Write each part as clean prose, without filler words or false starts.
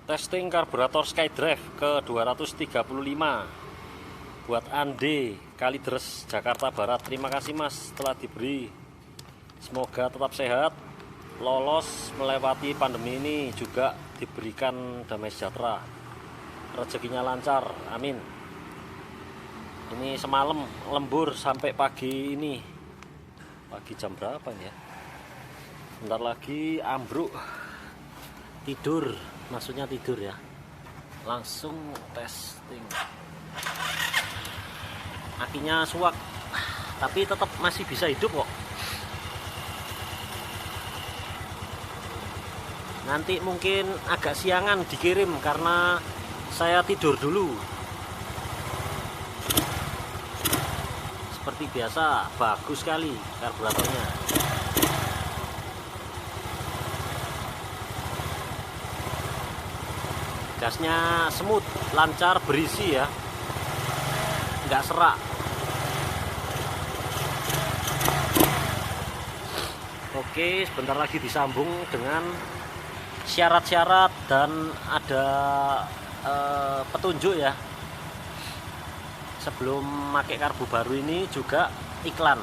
Testing karburator SkyDrive ke 235 buat Ande Kalideres Jakarta Barat. Terima kasih Mas telah diberi. Semoga tetap sehat, lolos melewati pandemi ini, juga diberikan damai sejahtera, rezekinya lancar, amin. Ini semalam lembur sampai pagi ini. Pagi jam berapa ini ya? Bentar lagi ambruk. Tidur, maksudnya tidur ya. Langsung testing. Akinya suwak, tapi tetap masih bisa hidup kok. Nanti mungkin agak siangan dikirim karena saya tidur dulu. Seperti biasa, bagus sekali karburatornya. Gasnya smooth, lancar, berisi ya, nggak serak. Oke, sebentar lagi disambung dengan syarat-syarat dan ada petunjuk ya. Sebelum pakai karbu baru ini juga iklan.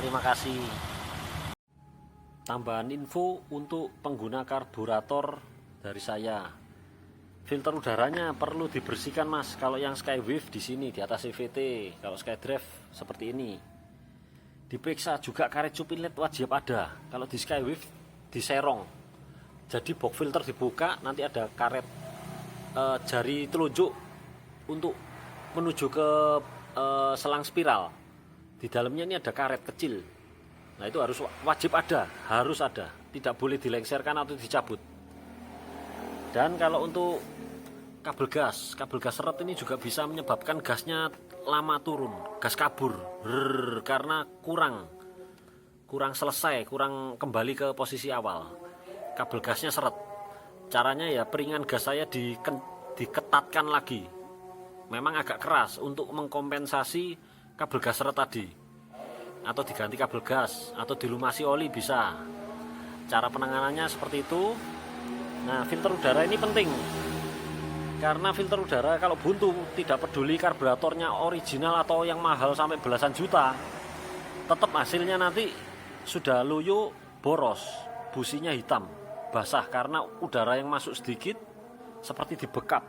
Terima kasih. Tambahan info untuk pengguna karburator dari saya. Filter udaranya perlu dibersihkan Mas. Kalau yang Skywave di sini di atas CVT, kalau SkyDrive seperti ini. Diperiksa juga karet cup inlet wajib ada. Kalau di Skywave diserong. Jadi box filter dibuka, nanti ada karet jari telunjuk untuk menuju ke selang spiral. Di dalamnya ini ada karet kecil. Nah, itu harus wajib ada, harus ada. Tidak boleh dilengserkan atau dicabut. Dan kalau untuk kabel gas seret ini juga bisa menyebabkan gasnya lama turun, gas kabur, karena kurang selesai, kurang kembali ke posisi awal. Kabel gasnya seret. Caranya ya peringan gas saya diketatkan lagi. Memang agak keras untuk mengkompensasi kabel gas seret tadi. Atau diganti kabel gas, atau dilumasi oli bisa. Cara penanganannya seperti itu. Nah, filter udara ini penting. Karena filter udara kalau buntu, tidak peduli karburatornya original atau yang mahal sampai belasan juta, tetap hasilnya nanti sudah loyo, boros, businya hitam, basah karena udara yang masuk sedikit seperti dibekap.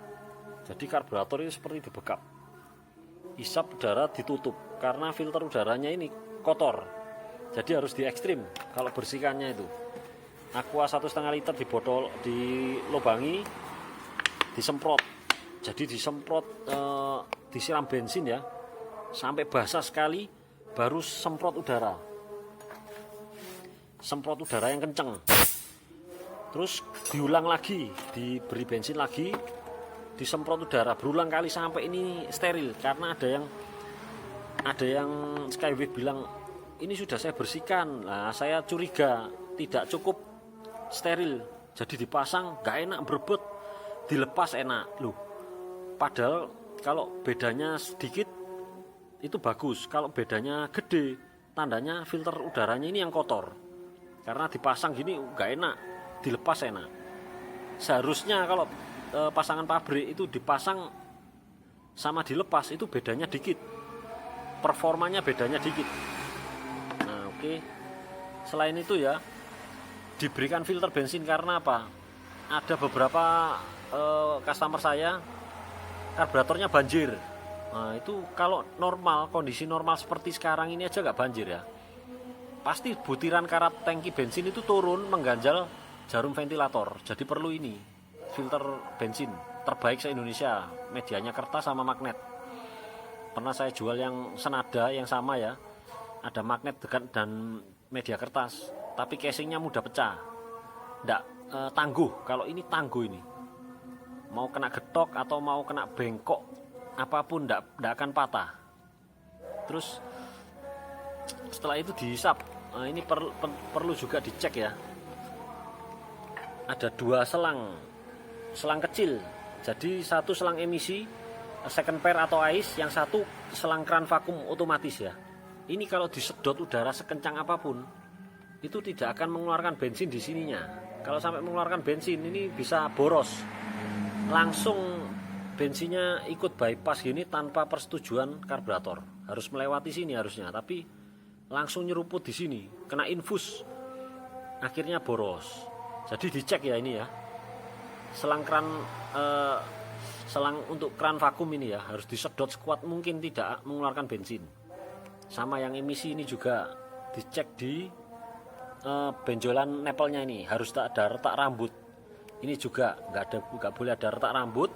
Jadi karburator ini seperti dibekap. Isap udara ditutup karena filter udaranya ini kotor. Jadi harus diekstrim kalau bersihkannya itu. Aqua 1,5 liter di botol, dilubangi, disemprot. Jadi disemprot, disiram bensin ya, sampai basah sekali, baru semprot udara. Semprot udara yang kenceng. Terus diulang lagi, diberi bensin lagi, disemprot udara berulang kali sampai ini steril. Karena ada yang Skywave bilang ini sudah saya bersihkan. Nah, saya curiga tidak cukup steril, jadi dipasang nggak enak, berebut, dilepas enak loh. Padahal kalau bedanya sedikit itu bagus, kalau bedanya gede tandanya filter udaranya ini yang kotor. Karena dipasang gini nggak enak, dilepas enak. Seharusnya kalau pasangan pabrik itu dipasang sama dilepas itu bedanya dikit, performanya bedanya dikit. Nah, oke. Selain itu ya, diberikan filter bensin karena apa? Ada beberapa customer saya karburatornya banjir. Nah, itu kalau normal, kondisi normal seperti sekarang ini aja nggak banjir ya. Pasti butiran karat tangki bensin itu turun mengganjal jarum ventilator. Jadi perlu ini filter bensin terbaik se-Indonesia. Medianya kertas sama magnet. Pernah saya jual yang senada yang sama ya. Ada magnet dan media kertas. Tapi casingnya mudah pecah, nggak tangguh. Kalau ini tangguh ini, mau kena getok atau mau kena bengkok apapun nggak akan patah. Terus setelah itu dihisap. Nah, ini perlu juga dicek ya. Ada 2 selang kecil. Jadi satu selang emisi second pair atau ice, yang satu selang keran vakum otomatis ya. Ini kalau disedot udara sekencang apapun, itu tidak akan mengeluarkan bensin di sininya. Kalau sampai mengeluarkan bensin ini bisa boros. langsung bensinnya ikut bypass gini tanpa persetujuan karburator. Harus melewati sini harusnya, tapi langsung nyeruput di sini, kena infus. Akhirnya boros. Jadi dicek ya ini ya. Selang untuk kran vakum ini ya harus disedot sekuat mungkin tidak mengeluarkan bensin. Sama yang emisi ini juga dicek di benjolan nepelnya ini harus tak ada retak rambut. Ini juga nggak boleh ada retak rambut.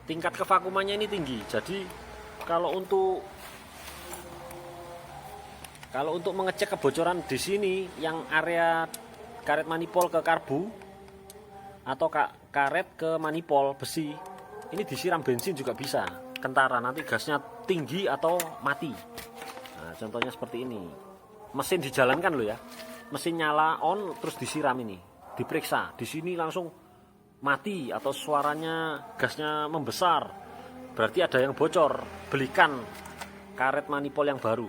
Tingkat kevakumannya ini tinggi. Jadi kalau untuk mengecek kebocoran di sini yang area karet manifold ke karbu atau karet ke manifold besi, ini disiram bensin juga bisa. Kentara nanti gasnya tinggi atau mati. Nah, contohnya seperti ini. Mesin dijalankan loh ya. Mesin nyala on terus disiram ini. Diperiksa. Di sini langsung mati atau suaranya gasnya membesar. Berarti ada yang bocor. Belikan karet manifold yang baru.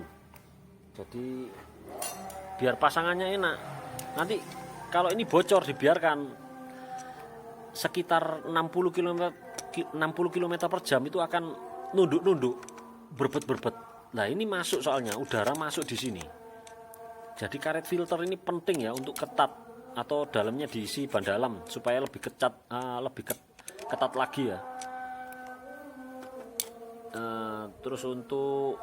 Jadi biar pasangannya enak. Nanti kalau ini bocor dibiarkan sekitar 60 km per jam itu akan nunduk-nunduk, berbet-berbet. Nah, ini masuk soalnya udara masuk di sini. Jadi karet filter ini penting ya untuk ketat atau dalamnya diisi ban dalam supaya lebih ketat lagi ya. Terus untuk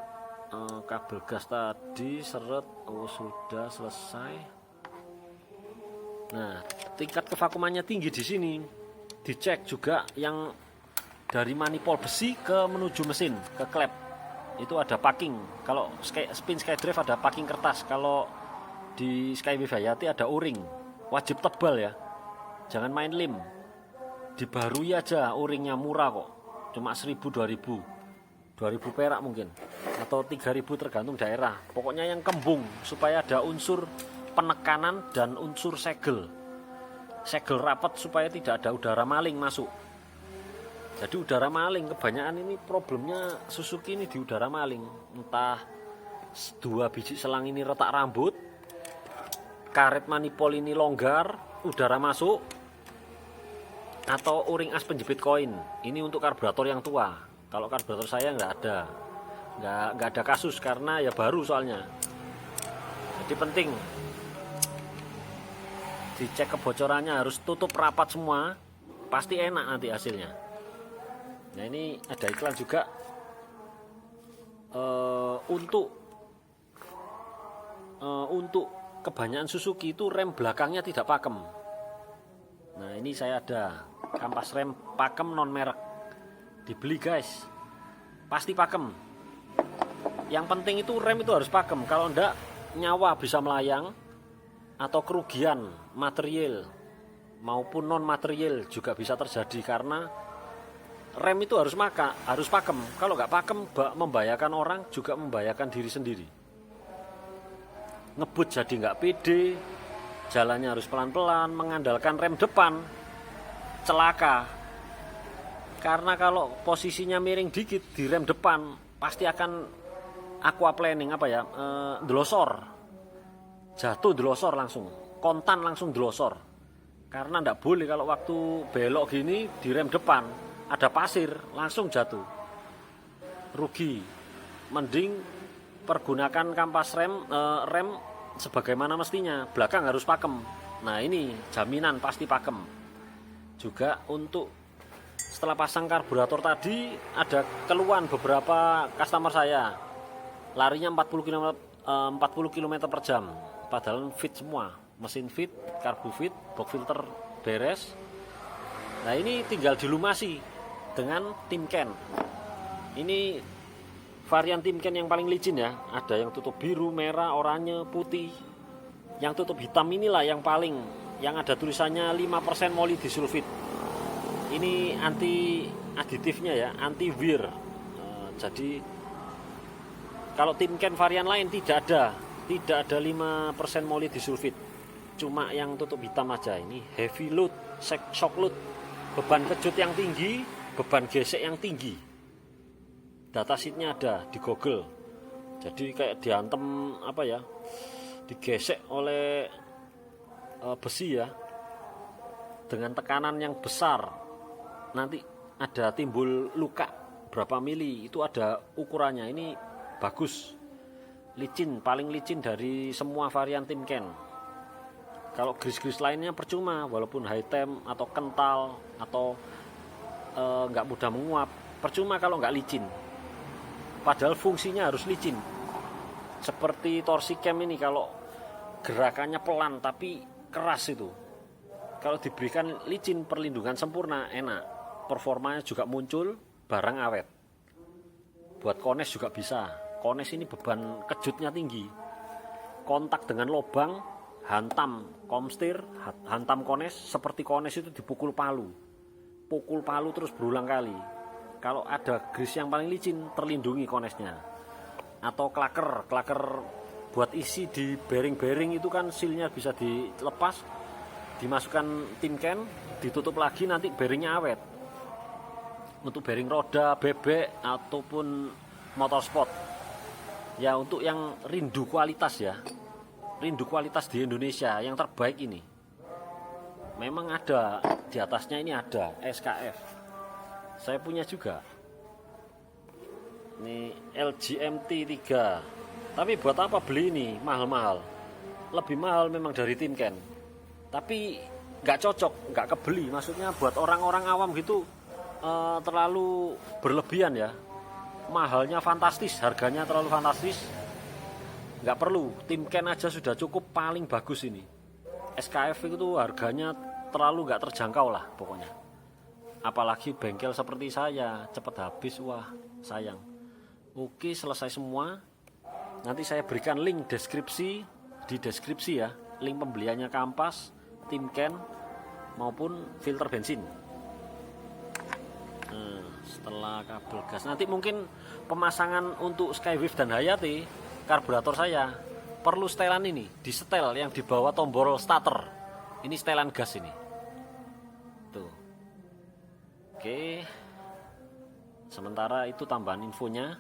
kabel gas tadi seret, sudah selesai. Nah, tingkat kevakumannya tinggi di sini. Dicek juga yang dari manifold besi ke menuju mesin ke klep. Itu ada packing. Kalau spin Skydrive ada packing kertas. Kalau di Skywave Hayati ada o-ring. Wajib tebal ya. Jangan main lem. Dibarui aja o-ringnya, murah kok. Cuma 1.000 2.000. 2.000 perak mungkin atau 3.000 tergantung daerah. Pokoknya yang kembung supaya ada unsur penekanan dan unsur segel rapat supaya tidak ada udara maling masuk. Jadi udara maling kebanyakan ini problemnya Suzuki ini di udara maling. Entah 2 biji selang ini retak rambut, karet manifold ini longgar, udara masuk, atau o-ring as penjepit koin. Ini untuk karburator yang tua. Kalau karburator saya nggak ada kasus karena ya baru soalnya. Jadi penting dicek kebocorannya, harus tutup rapat semua, pasti enak nanti hasilnya. Nah, ini ada iklan juga untuk kebanyakan Suzuki itu rem belakangnya tidak pakem. Nah, ini saya ada kampas rem pakem non merek, dibeli guys, pasti pakem. Yang penting itu rem itu harus pakem, kalau enggak nyawa bisa melayang atau kerugian material maupun non material juga bisa terjadi karena rem itu harus pakem. Kalau nggak pakem membahayakan orang, juga membahayakan diri sendiri. Ngebut jadi nggak pede, jalannya harus pelan-pelan, mengandalkan rem depan, celaka. Karena kalau posisinya miring dikit di rem depan pasti akan aquaplaning delosor. Jatuh delosor langsung, kontan langsung delosor. Karena ndak boleh kalau waktu belok gini di rem depan ada pasir langsung jatuh, rugi. Mending pergunakan kampas rem sebagaimana mestinya, belakang harus pakem. Nah, ini jaminan pasti pakem. Juga untuk setelah pasang karburator tadi ada keluhan beberapa customer saya, larinya 40 km per jam. Padahal fit semua, mesin fit, karbu fit, box filter beres. Nah, ini tinggal dilumasi dengan Timken. Ini varian Timken yang paling licin ya. Ada yang tutup biru, merah, oranye, putih. Yang tutup hitam inilah yang ada tulisannya 5% molybdisulfit. Ini anti aditifnya ya, anti wear. Jadi kalau Timken varian lain tidak ada 5% molybdisulfit. Cuma yang tutup hitam aja. Ini heavy load, shock load, beban kejut yang tinggi, beban gesek yang tinggi. Data sheetnya ada di Google. Jadi kayak diantem digesek oleh besi ya, dengan tekanan yang besar. nanti ada timbul luka berapa mili, itu ada ukurannya. Ini bagus, licin, paling licin dari semua varian Timken. Kalau gris-gris lainnya percuma, walaupun high temp atau kental atau nggak mudah menguap, percuma kalau nggak licin. Padahal fungsinya harus licin. Seperti torsi cam ini, kalau gerakannya pelan tapi keras itu, kalau diberikan licin, perlindungan sempurna, enak, performanya juga muncul, barang awet. Buat kones juga bisa. Kones ini beban kejutnya tinggi, kontak dengan lubang, hantam komstir, hantam kones, seperti kones itu dipukul palu, pukul palu terus berulang kali. Kalau ada gris yang paling licin, terlindungi konesnya. Atau klaker buat isi di bearing-bearing itu kan sealnya bisa dilepas, dimasukkan Timken, ditutup lagi, nanti bearingnya awet. Untuk bearing roda, bebek ataupun motorsport, ya untuk yang rindu kualitas ya, rindu kualitas di Indonesia yang terbaik ini. Memang ada di atasnya, ini ada SKF, saya punya juga. Ini LGMT 3. Tapi buat apa beli ini mahal-mahal? Lebih mahal memang dari Timken, tapi nggak cocok, nggak kebeli. Maksudnya buat orang-orang awam gitu terlalu berlebihan ya. Mahalnya fantastis, harganya terlalu fantastis. Nggak perlu, Timken aja sudah cukup, paling bagus ini. SKF itu harganya terlalu nggak terjangkau lah pokoknya. Apalagi bengkel seperti saya, cepat habis, wah sayang. Oke, selesai semua. Nanti saya berikan link di deskripsi ya, link pembeliannya kampas, Timken maupun filter bensin. Setelah kabel gas, nanti mungkin pemasangan untuk Skywave dan Hayati karburator saya perlu setelan ini, di setel yang di bawah tombol starter. Ini setelan gas ini. Tuh. Oke. Sementara itu tambahan infonya.